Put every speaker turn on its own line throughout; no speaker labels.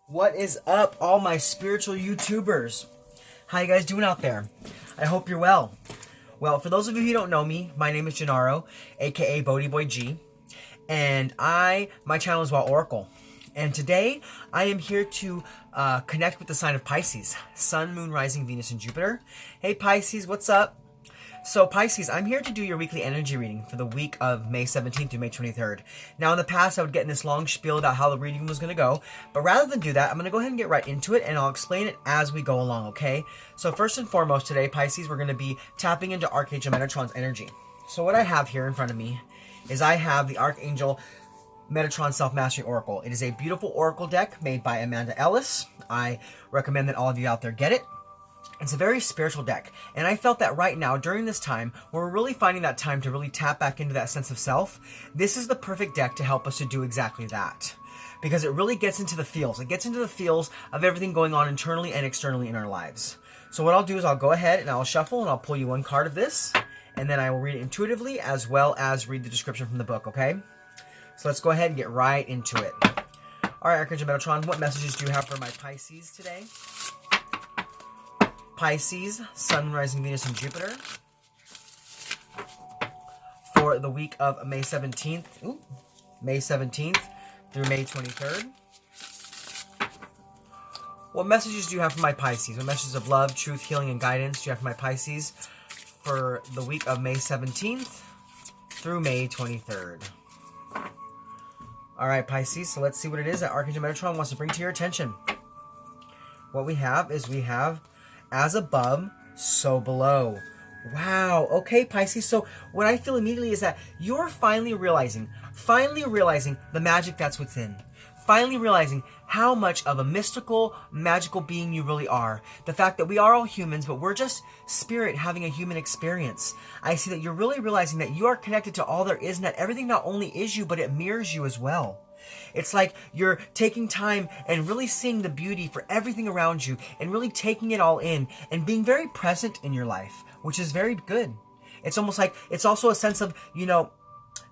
What is up, all my spiritual YouTubers? How you guys doing out there? I hope you're well. Well, for those of you who don't know me, my name is Gennaro, aka BhodiBoy G, and my channel is Wild Oracle. And today, I am here to connect with the sign of Pisces, Sun, Moon, Rising, Venus, and Jupiter. Hey Pisces, what's up? So Pisces, I'm here to do your weekly energy reading for the week of May 17th through May 23rd. Now in the past, I would get in this long spiel about how the reading was going to go, but rather than do that, I'm going to go ahead and get right into it, and I'll explain it as we go along, okay? So first and foremost today, Pisces, we're going to be tapping into Archangel Metatron's energy. So what I have here in front of me is I have the Archangel Metatron Self-Mastery Oracle. It is a beautiful oracle deck made by Ellis. I recommend that all of you out there get it. It's a very spiritual deck, and I felt that right now, during this time, where we're really finding that time to really tap back into that sense of self, this is the perfect deck to help us to do exactly that. Because it really gets into the feels. It gets into the feels of everything going on internally and externally in our lives. So what I'll do is I'll go ahead and I'll shuffle and I'll pull you one card of this, and then I will read it intuitively as well as read the description from the book, okay? So let's go ahead and get right into it. Alright, Archangel Metatron, what messages do you have for my Pisces today? Pisces, Sun, Rising, Venus, and Jupiter for the week of May 17th through May 23rd. What messages do you have for my Pisces? What messages of love, truth, healing, and guidance do you have for my Pisces for the week of May 17th through May 23rd? Alright, Pisces, so let's see what it is that Archangel Metatron wants to bring to your attention. What we have is as above, so below. Wow. Okay, Pisces. So what I feel immediately is that you're finally realizing the magic that's within. Finally realizing how much of a mystical, magical being you really are. The fact that we are all humans, but we're just spirit having a human experience. I see that you're really realizing that you are connected to all there is, and that everything not only is you, but it mirrors you as well. It's like you're taking time and really seeing the beauty for everything around you and really taking it all in and being very present in your life, which is very good. It's almost like it's also a sense of,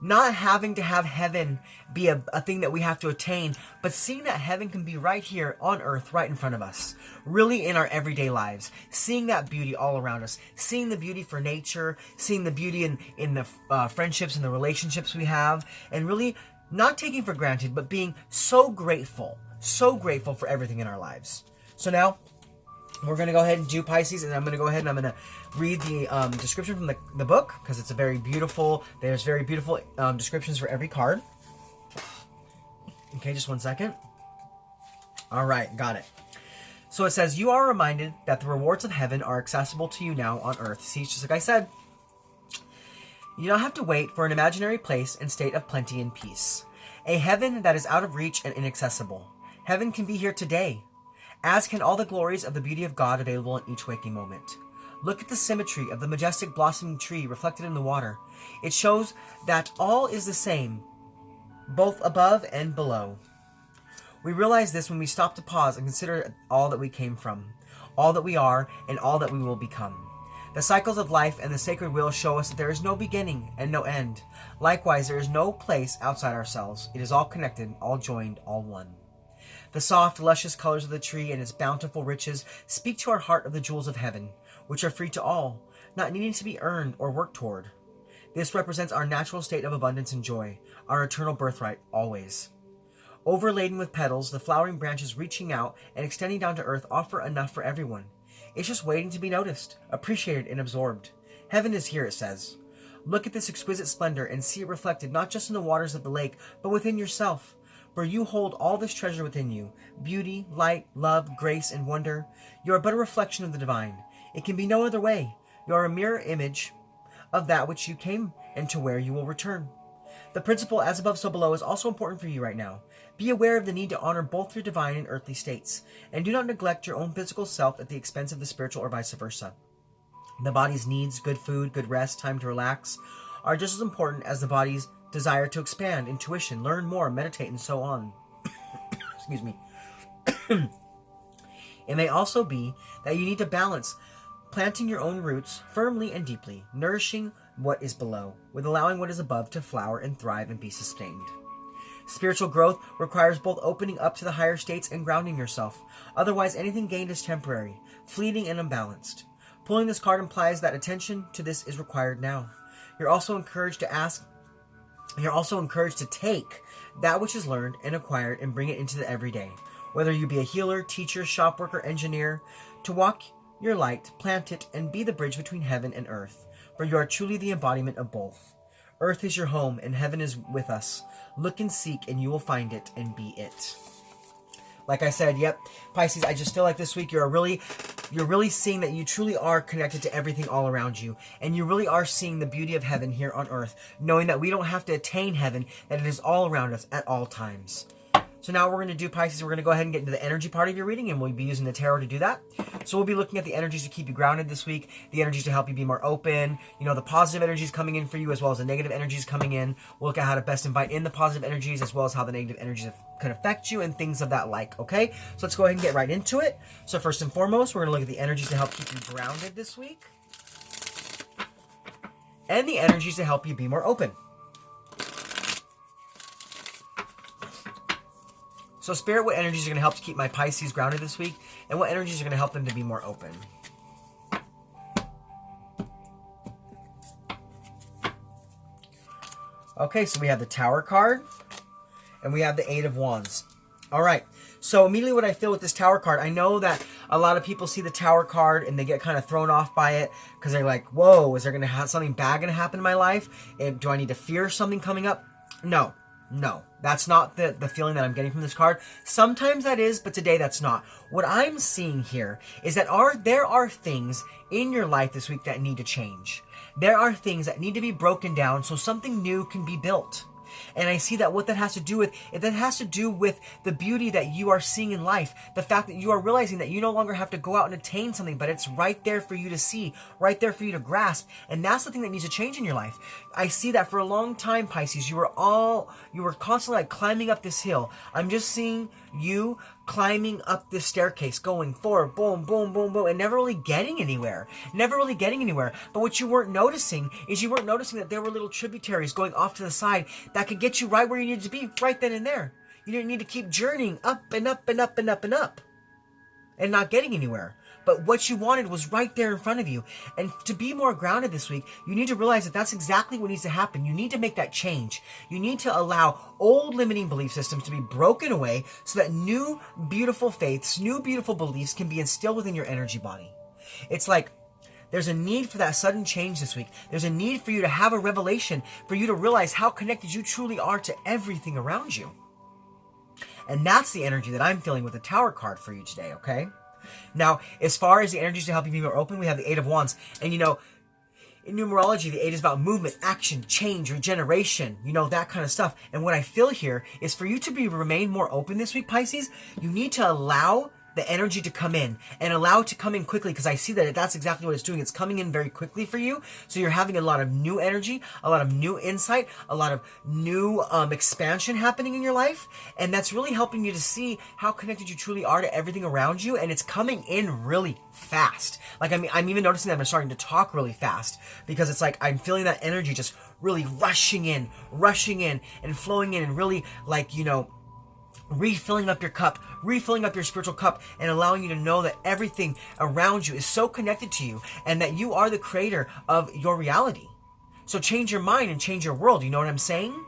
not having to have heaven be a thing that we have to attain, but seeing that heaven can be right here on earth, right in front of us, really in our everyday lives, seeing that beauty all around us, seeing the beauty for nature, seeing the beauty in the friendships and the relationships we have, and really not taking for granted, but being so grateful for everything in our lives. So now, we're going to go ahead and do Pisces, and I'm going to go ahead and I'm going to read the description from the book, because it's there's very beautiful descriptions for every card. Okay, just one second. Alright, got it. So it says, you are reminded that the rewards of heaven are accessible to you now on earth. See, just like I said, you don't have to wait for an imaginary place and state of plenty and peace. A heaven that is out of reach and inaccessible. Heaven can be here today, as can all the glories of the beauty of God available in each waking moment. Look at the symmetry of the majestic blossoming tree reflected in the water. It shows that all is the same, both above and below. We realize this when we stop to pause and consider all that we came from, all that we are, and all that we will become. The cycles of life and the sacred will show us that there is no beginning and no end. Likewise, there is no place outside ourselves. It is all connected, all joined, all one. The soft, luscious colors of the tree and its bountiful riches speak to our heart of the jewels of heaven, which are free to all, not needing to be earned or worked toward. This represents our natural state of abundance and joy, our eternal birthright, always. Overladen with petals, the flowering branches reaching out and extending down to earth offer enough for everyone. It's just waiting to be noticed, appreciated, and absorbed. Heaven is here, it says. Look at this exquisite splendor and see it reflected not just in the waters of the lake, but within yourself. For you hold all this treasure within you, beauty, light, love, grace, and wonder. You are but a reflection of the divine. It can be no other way. You are a mirror image of that which you came and to where you will return. The principle as above so below is also important for you right now. Be aware of the need to honor both your divine and earthly states, and do not neglect your own physical self at the expense of the spiritual or vice versa. The body's needs, good food, good rest, time to relax, are just as important as the body's desire to expand, intuition, learn more, meditate, and so on. Excuse me. It may also be that you need to balance planting your own roots firmly and deeply, nourishing what is below, with allowing what is above to flower and thrive and be sustained. Spiritual growth requires both opening up to the higher states and grounding yourself. Otherwise, anything gained is temporary, fleeting, and unbalanced. Pulling this card implies that attention to this is required now. You're also encouraged to take that which is learned and acquired and bring it into the everyday. Whether you be a healer, teacher, shop worker, engineer, to walk your light, plant it, and be the bridge between heaven and earth. For you are truly the embodiment of both. Earth is your home, and heaven is with us. Look and seek, and you will find it and be it. Like I said, yep, Pisces, I just feel like this week you're really seeing that you truly are connected to everything all around you. And you really are seeing the beauty of heaven here on earth, knowing that we don't have to attain heaven, that it is all around us at all times. So now what we're going to do, Pisces, we're going to go ahead and get into the energy part of your reading, and we'll be using the tarot to do that. So we'll be looking at the energies to keep you grounded this week, the energies to help you be more open, the positive energies coming in for you, as well as the negative energies coming in. We'll look at how to best invite in the positive energies, as well as how the negative energies can affect you and things of that like, okay? So let's go ahead and get right into it. So first and foremost, we're going to look at the energies to help keep you grounded this week, and the energies to help you be more open. So Spirit, what energies are going to help to keep my Pisces grounded this week? And what energies are going to help them to be more open? Okay, so we have the Tower card. And we have the Eight of Wands. Alright, so immediately what I feel with this Tower card, I know that a lot of people see the Tower card and they get kind of thrown off by it. Because they're like, whoa, is there going to have something bad going to happen in my life? And do I need to fear something coming up? No. That's not the feeling that I'm getting from this card. Sometimes that is, but today that's not. What I'm seeing here is that there are things in your life this week that need to change. There are things that need to be broken down so something new can be built. And I see that what that has to do with, the beauty that you are seeing in life. The fact that you are realizing that you no longer have to go out and attain something, but it's right there for you to see, right there for you to grasp. And that's the thing that needs to change in your life. I see that for a long time, Pisces, you were constantly like climbing up this hill. I'm just seeing you climbing up this staircase, going forward, boom, boom, boom, boom, and never really getting anywhere. But what you weren't noticing is that there were little tributaries going off to the side that could get you right where you needed to be right then and there. You didn't need to keep journeying up and up and up and up and up and not getting anywhere. But what you wanted was right there in front of you. And to be more grounded this week, you need to realize that that's exactly what needs to happen. You need to make that change. You need to allow old limiting belief systems to be broken away so that new beautiful faiths, new beautiful beliefs can be instilled within your energy body. It's like there's a need for that sudden change this week. There's a need for you to have a revelation, for you to realize how connected you truly are to everything around you. And that's the energy that I'm feeling with the Tower card for you today, okay? Now, as far as the energies to help you be more open, we have the Eight of Wands. And in numerology, the 8 is about movement, action, change, regeneration, that kind of stuff. And what I feel here is for you to remain more open this week, Pisces, you need to allow the energy to come in and allow it to come in quickly, because I see that that's exactly what it's doing. It's coming in very quickly for you. So you're having a lot of new energy, a lot of new insight, a lot of new expansion happening in your life. And that's really helping you to see how connected you truly are to everything around you. And it's coming in really fast. Like, I'm even noticing that I'm starting to talk really fast, because it's like I'm feeling that energy just really rushing in and flowing in, and really refilling up your cup, refilling up your spiritual cup, and allowing you to know that everything around you is so connected to you, and that you are the creator of your reality. So change your mind and change your world. You know what I'm saying?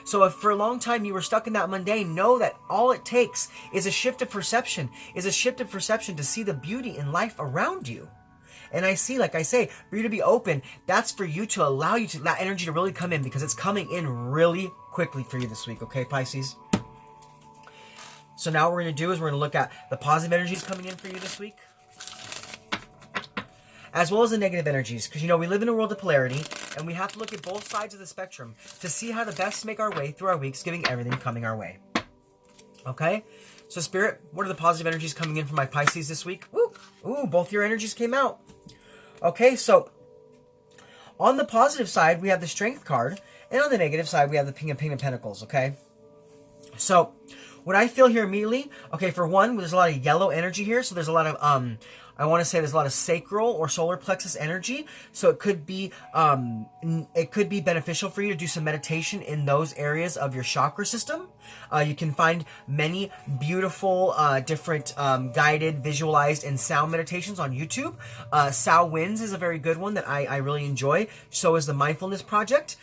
So if for a long time you were stuck in that mundane, know that all it takes is a shift of perception, to see the beauty in life around you. And I see, like I say, for you to be open, that's for you to allow that energy to really come in, because it's coming in really quickly for you this week, okay, Pisces? So now what we're going to do is we're going to look at the positive energies coming in for you this week, as well as the negative energies. Because, we live in a world of polarity, and we have to look at both sides of the spectrum to see how to best make our way through our weeks, giving everything coming our way. Okay? So, Spirit, what are the positive energies coming in for my Pisces this week? Woo! Ooh, both your energies came out. Okay, so on the positive side, we have the Strength card, and on the negative side, we have the King of Pentacles, okay? So what I feel here immediately, okay, for one, there's a lot of yellow energy here, so there's a lot of I want to say there's a lot of sacral or solar plexus energy. So it could be beneficial for you to do some meditation in those areas of your chakra system. You can find many beautiful, different guided, visualized, and sound meditations on YouTube. Sao Winds is a very good one that I really enjoy. So is the Mindfulness Project.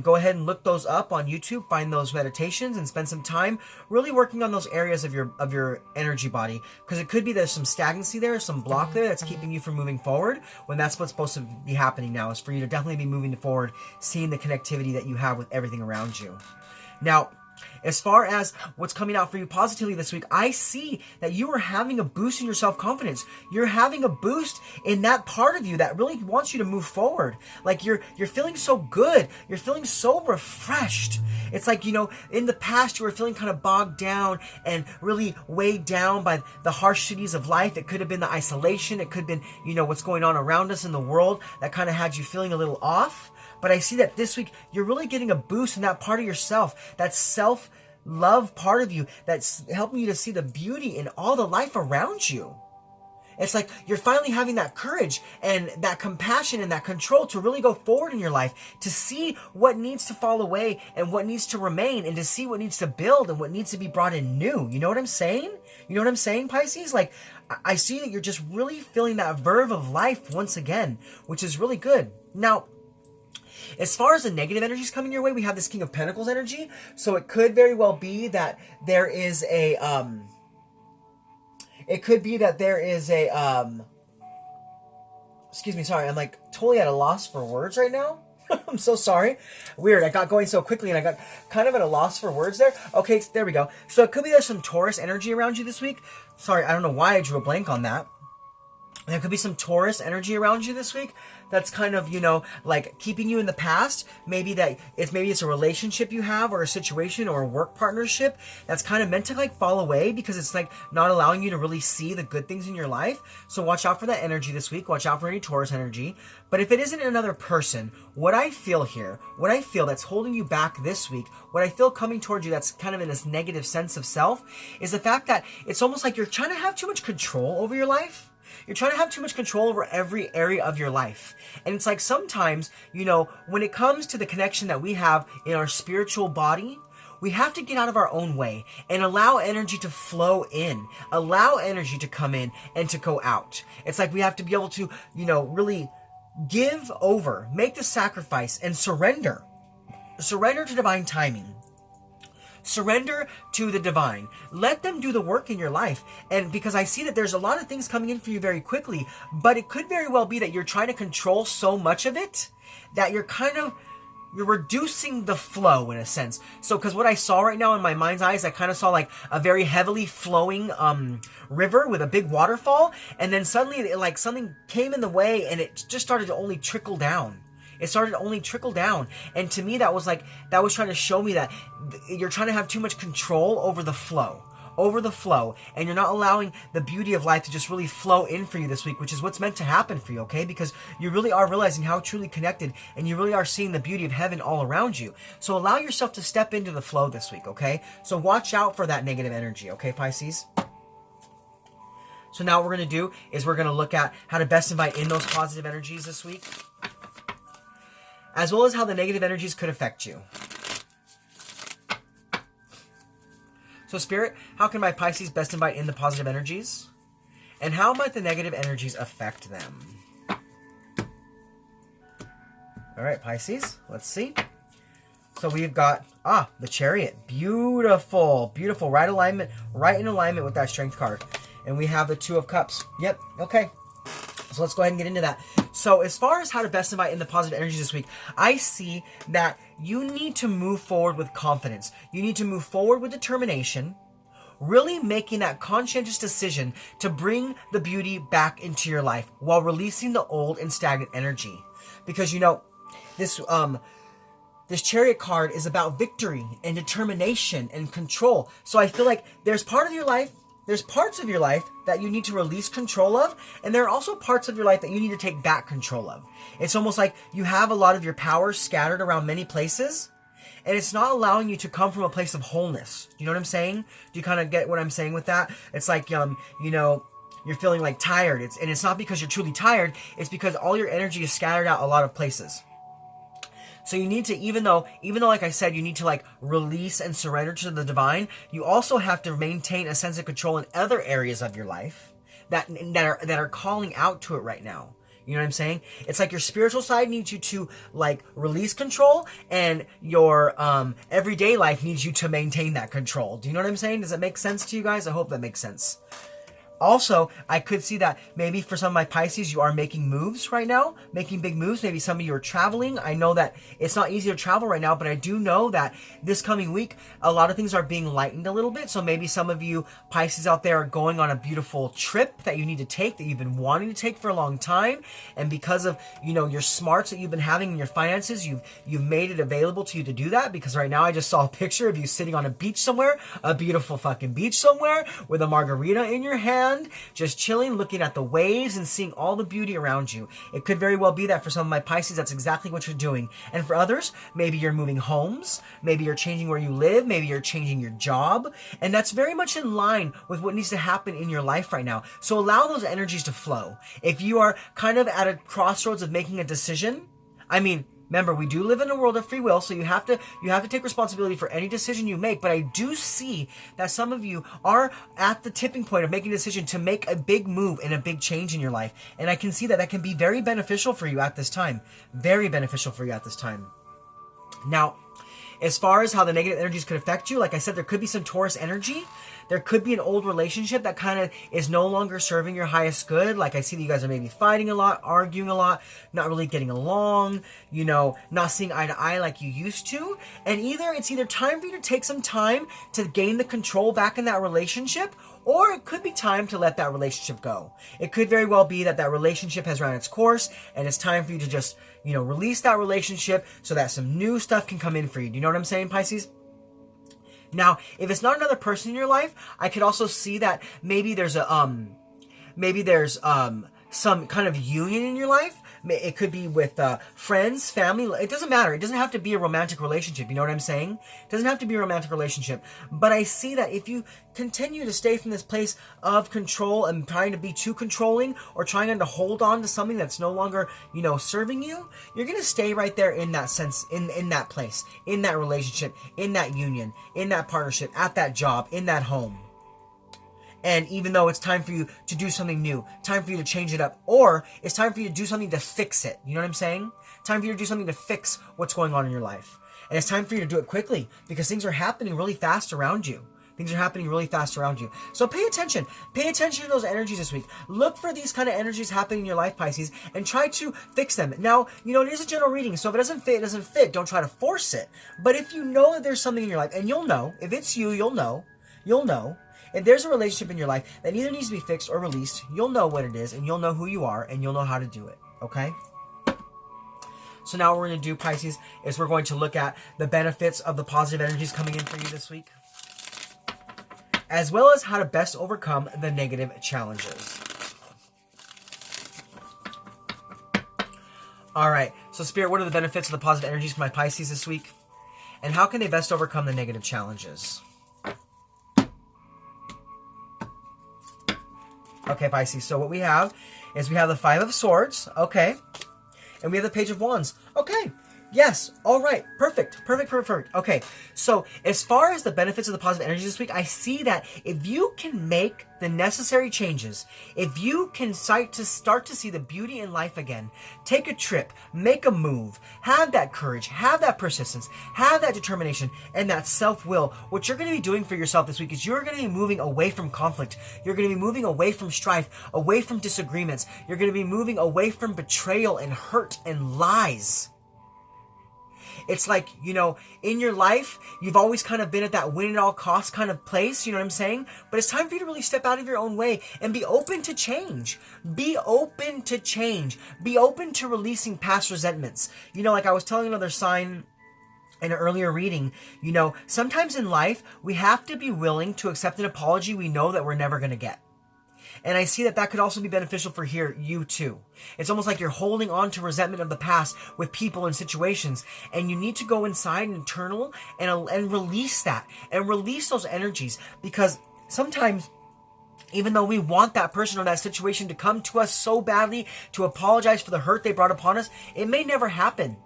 Go ahead and look those up on YouTube, find those meditations, and spend some time really working on those areas of your energy body. Because it could be there's some stagnancy there, some block there that's keeping you from moving forward, when that's what's supposed to be happening now, is for you to definitely be moving forward, seeing the connectivity that you have with everything around you. Now, as far as what's coming out for you positively this week, I see that you are having a boost in your self-confidence. You're having a boost in that part of you that really wants you to move forward. Like you're feeling so good. You're feeling so refreshed. It's like, in the past you were feeling kind of bogged down and really weighed down by the harsh cities of life. It could have been the isolation. It could have been, what's going on around us in the world that kind of had you feeling a little off. But I see that this week, you're really getting a boost in that part of yourself, that self-love part of you that's helping you to see the beauty in all the life around you. It's like you're finally having that courage and that compassion and that control to really go forward in your life, to see what needs to fall away and what needs to remain, and to see what needs to build and what needs to be brought in new. You know what I'm saying? You know what I'm saying, Pisces? Like, I see that you're just really feeling that verve of life once again, which is really good. Now, as far as the negative energies coming your way, we have this King of Pentacles energy. So it could very well be that there is a, excuse me, sorry, I'm like totally at a loss for words right now. I'm so sorry. Weird, I got going so quickly and I got kind of at a loss for words there. Okay, there we go. So it could be there's some Taurus energy around you this week. Sorry, I don't know why I drew a blank on that. There could be some Taurus energy around you this week that's kind of, like keeping you in the past. Maybe it's a relationship you have, or a situation, or a work partnership that's kind of meant to like fall away because it's like not allowing you to really see the good things in your life. So watch out for that energy this week. Watch out for any Taurus energy. But if it isn't another person, what I feel that's holding you back this week, what I feel coming towards you that's kind of in this negative sense of self, is the fact that it's almost like you're trying to have too much control over your life. You're trying to have too much control over every area of your life. And it's like sometimes, when it comes to the connection that we have in our spiritual body, we have to get out of our own way and allow energy to flow in, allow energy to come in and to go out. It's like we have to be able to, really give over, make the sacrifice, and surrender. Surrender to divine timing. Surrender to the divine. Let them do the work in your life. And because I see that there's a lot of things coming in for you very quickly, but it could very well be that you're trying to control so much of it that you're reducing the flow in a sense. So, because what I saw right now in my mind's eyes, I kind of saw like a very heavily flowing river with a big waterfall, and then suddenly like something came in the way and it just started to only trickle down. It started to only trickle down. And to me, that was trying to show me that you're trying to have too much control over the flow. And you're not allowing the beauty of life to just really flow in for you this week, which is what's meant to happen for you, okay? Because you really are realizing how truly connected, and you really are seeing the beauty of heaven all around you. So allow yourself to step into the flow this week, okay? So watch out for that negative energy, okay, Pisces? So now what we're going to do is we're going to look at how to best invite in those positive energies this week, as well as how the negative energies could affect you. So Spirit, how can my Pisces best invite in the positive energies? And how might the negative energies affect them? All right, Pisces, let's see. So we've got, the Chariot. Beautiful, beautiful. Right in alignment with that Strength card. And we have the Two of Cups. Yep, okay. So let's go ahead and get into that. So as far as how to best invite in the positive energies this week, I see that you need to move forward with confidence. You need to move forward with determination, really making that conscientious decision to bring the beauty back into your life while releasing the old and stagnant energy. Because, this Chariot card is about victory and determination and control. So I feel like there's parts of your life that you need to release control of, and there are also parts of your life that you need to take back control of. It's almost like you have a lot of your power scattered around many places, and it's not allowing you to come from a place of wholeness. You know what I'm saying? Do you kind of get what I'm saying with that? It's like, you're feeling like tired. And it's not because you're truly tired, it's because all your energy is scattered out a lot of places. So you need to, even though, like I said, you need to like release and surrender to the divine, you also have to maintain a sense of control in other areas of your life that are calling out to it right now. You know what I'm saying? It's like your spiritual side needs you to like release control, and your everyday life needs you to maintain that control. Do you know what I'm saying? Does that make sense to you guys? I hope that makes sense. Also, I could see that maybe for some of my Pisces, you are making moves right now, making big moves. Maybe some of you are traveling. I know that it's not easy to travel right now, but I do know that this coming week, a lot of things are being lightened a little bit. So maybe some of you Pisces out there are going on a beautiful trip that you need to take, that you've been wanting to take for a long time. And because of, you know, your smarts that you've been having in your finances, you've made it available to you to do that. Because right now I just saw a picture of you sitting on a beach somewhere, a beautiful fucking beach somewhere with a margarita in your hand, just chilling, looking at the waves and seeing all the beauty around you. It could very well be that for some of my Pisces, that's exactly what you're doing. And for others, maybe you're moving homes, maybe you're changing where you live, maybe you're changing your job, and that's very much in line with what needs to happen in your life right now. So allow those energies to flow. If you are kind of at a crossroads of making a decision, remember, we do live in a world of free will, so you have to take responsibility for any decision you make. But I do see that some of you are at the tipping point of making a decision to make a big move and a big change in your life. And I can see that can be very beneficial for you at this time. Very beneficial for you at this time. Now, as far as how the negative energies could affect you, like I said, there could be some Taurus energy. There could be an old relationship that kind of is no longer serving your highest good. Like I see that you guys are maybe fighting a lot, arguing a lot, not really getting along, you know, not seeing eye to eye like you used to. And it's either time for you to take some time to gain the control back in that relationship, or it could be time to let that relationship go. It could very well be that relationship has run its course and it's time for you to just, you know, release that relationship so that some new stuff can come in for you. Do you know what I'm saying, Pisces? Now, if it's not another person in your life, I could also see that maybe there's some kind of union in your life. It could be with friends, family. It doesn't matter. It doesn't have to be a romantic relationship. You know what I'm saying? It doesn't have to be a romantic relationship. But I see that if you continue to stay from this place of control and trying to be too controlling, or trying to hold on to something that's no longer, you know, serving you, you're going to stay right there in that sense, in that place, in that relationship, in that union, in that partnership, at that job, in that home. And even though it's time for you to do something new, time for you to change it up, or it's time for you to do something to fix it. You know what I'm saying? Time for you to do something to fix what's going on in your life. And it's time for you to do it quickly, because things are happening really fast around you. Things are happening really fast around you. So pay attention. Pay attention to those energies this week. Look for these kind of energies happening in your life, Pisces, and try to fix them. Now, you know, it is a general reading, so if it doesn't fit, it doesn't fit. Don't try to force it. But if you know that there's something in your life, and you'll know, if it's you, you'll know. If there's a relationship in your life that either needs to be fixed or released, you'll know what it is, and you'll know who you are, and you'll know how to do it, okay? So now what we're going to do, Pisces, is we're going to look at the benefits of the positive energies coming in for you this week, as well as how to best overcome the negative challenges. All right, so Spirit, what are the benefits of the positive energies for my Pisces this week? And how can they best overcome the negative challenges? Okay, Pisces, so what we have is we have the Five of Swords, okay, and we have the Page of Wands, okay, yes, all right, perfect, okay, so as far as the benefits of the positive energy this week, I see that if you can make the necessary changes, if you can start to see the beauty in life again, take a trip, make a move, have that courage, have that persistence, have that determination, and that self-will, what you're going to be doing for yourself this week is you're going to be moving away from conflict. You're going to be moving away from strife, away from disagreements. You're going to be moving away from betrayal and hurt and lies. It's like, you know, in your life, you've always kind of been at that win at all costs kind of place, you know what I'm saying? But it's time for you to really step out of your own way and be open to change. Be open to change. Be open to releasing past resentments. You know, like I was telling another sign in an earlier reading, you know, sometimes in life, we have to be willing to accept an apology we know that we're never going to get. And I see that could also be beneficial for you too. It's almost like you're holding on to resentment of the past with people and situations, and you need to go inside and internal and release that and release those energies, because sometimes Even though we want that person or that situation to come to us so badly to apologize for the hurt they brought upon us, it may never happen.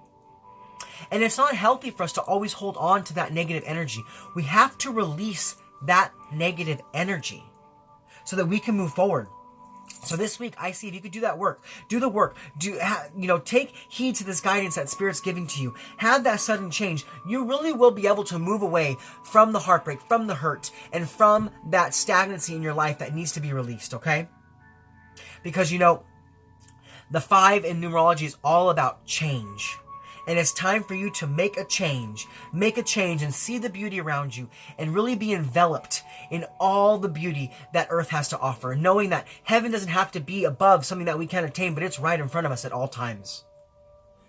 And it's not healthy for us to always hold on to that negative energy. We have to release that negative energy so that we can move forward. So this week, I see if you could do that work. Do the work. Take heed to this guidance that Spirit's giving to you. Have that sudden change. You really will be able to move away from the heartbreak, from the hurt, and from that stagnancy in your life that needs to be released, okay? Because, the 5 in numerology is all about change. And it's time for you to make a change and see the beauty around you and really be enveloped in all the beauty that earth has to offer, knowing that heaven doesn't have to be above something that we can't attain, but it's right in front of us at all times.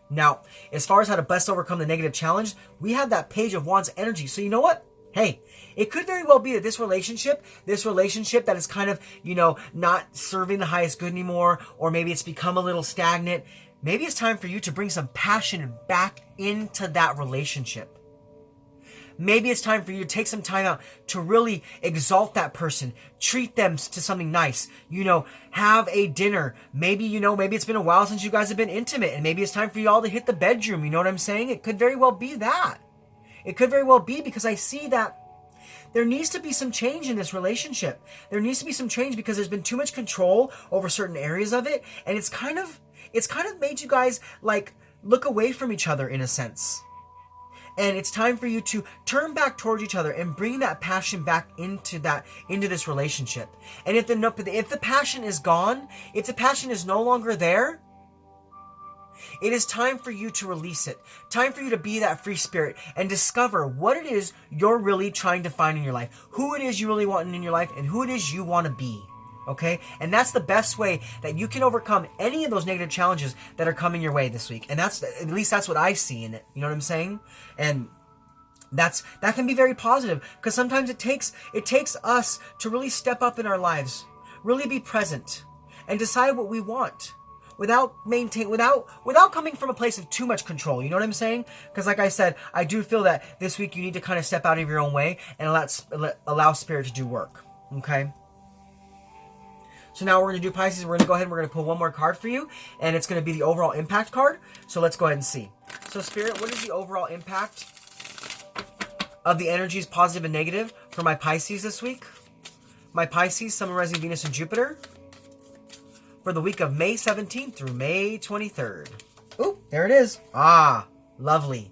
Now, as far as how to best overcome the negative challenge, we have that Page of Wands energy. So you know what? Hey, it could very well be that this relationship that is kind of, not serving the highest good anymore, or maybe it's become a little stagnant. Maybe it's time for you to bring some passion back into that relationship. Maybe it's time for you to take some time out to really exalt that person, treat them to something nice, have a dinner. Maybe it's been a while since you guys have been intimate, and maybe it's time for you all to hit the bedroom. You know what I'm saying? It could very well be that. It could very well be, because I see that there needs to be some change in this relationship. There needs to be some change because there's been too much control over certain areas of it, and it's kind of made you guys look away from each other in a sense. And it's time for you to turn back towards each other and bring that passion back into this relationship. And if the passion is gone, if the passion is no longer there, it is time for you to release it. Time for you to be that free spirit and discover what it is you're really trying to find in your life, who it is you really want in your life, and who it is you want to be. Okay? And that's the best way that you can overcome any of those negative challenges that are coming your way this week. And at least that's what I see in it. You know what I'm saying? And that can be very positive, because sometimes it takes us to really step up in our lives, really be present, and decide what we want without coming from a place of too much control. You know what I'm saying? Because like I said, I do feel that this week you need to kind of step out of your own way and allow Spirit to do work. Okay? So now we're going to do, Pisces, we're going to go ahead and we're going to pull one more card for you, and it's going to be the overall impact card. So let's go ahead and see. So Spirit, what is the overall impact of the energies, positive and negative, for my Pisces this week? My Pisces, Sun, Rising, Venus, and Jupiter, for the week of May 17th through May 23rd. Ooh, there it is. Ah, lovely.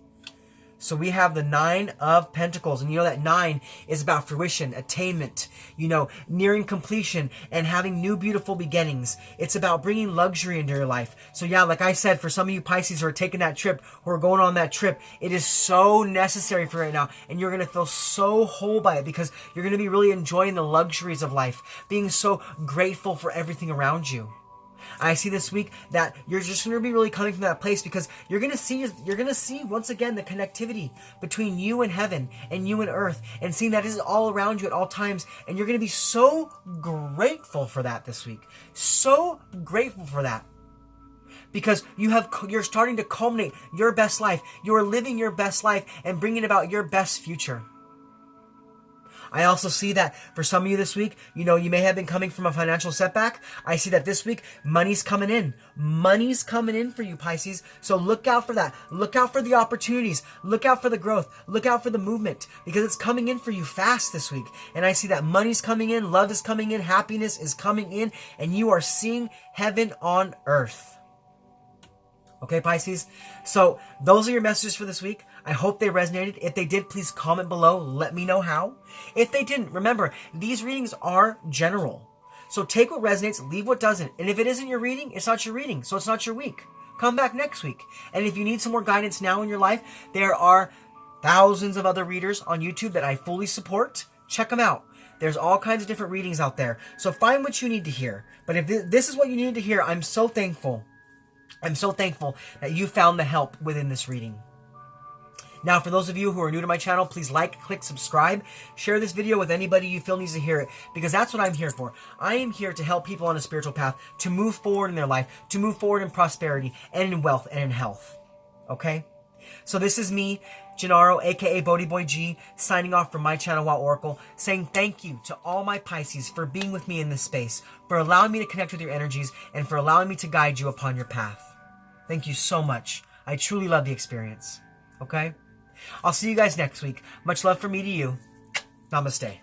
So we have the 9 of Pentacles, and that 9 is about fruition, attainment, nearing completion and having new beautiful beginnings. It's about bringing luxury into your life. So yeah, like I said, for some of you Pisces who are taking that trip, who are going on that trip, it is so necessary for right now, and you're going to feel so whole by it, because you're going to be really enjoying the luxuries of life, being so grateful for everything around you. I see this week that you're just going to be really coming from that place, because you're going to see once again the connectivity between you and heaven and you and earth, and seeing that it is all around you at all times, and you're going to be so grateful for that this week. So grateful for that. Because you're starting to culminate your best life. You are living your best life and bringing about your best future. I also see that for some of you this week, you may have been coming from a financial setback. I see that this week, money's coming in. Money's coming in for you, Pisces. So look out for that. Look out for the opportunities. Look out for the growth. Look out for the movement, because it's coming in for you fast this week. And I see that money's coming in, love is coming in, happiness is coming in, and you are seeing heaven on earth. Okay, Pisces? So those are your messages for this week. I hope they resonated. If they did, please comment below. Let me know how. If they didn't, remember, these readings are general. So take what resonates, leave what doesn't. And if it isn't your reading, it's not your reading. So it's not your week. Come back next week. And if you need some more guidance now in your life, there are thousands of other readers on YouTube that I fully support. Check them out. There's all kinds of different readings out there. So find what you need to hear. But if this is what you need to hear, I'm so thankful. I'm so thankful that you found the help within this reading. Now, for those of you who are new to my channel, please like, click, subscribe, share this video with anybody you feel needs to hear it, because that's what I'm here for. I am here to help people on a spiritual path to move forward in their life, to move forward in prosperity and in wealth and in health. Okay? So this is me, Gennaro, aka BhodiBoy G, signing off from my channel, Wow Oracle, saying thank you to all my Pisces for being with me in this space, for allowing me to connect with your energies, and for allowing me to guide you upon your path. Thank you so much. I truly love the experience. Okay? I'll see you guys next week. Much love from me to you. Namaste.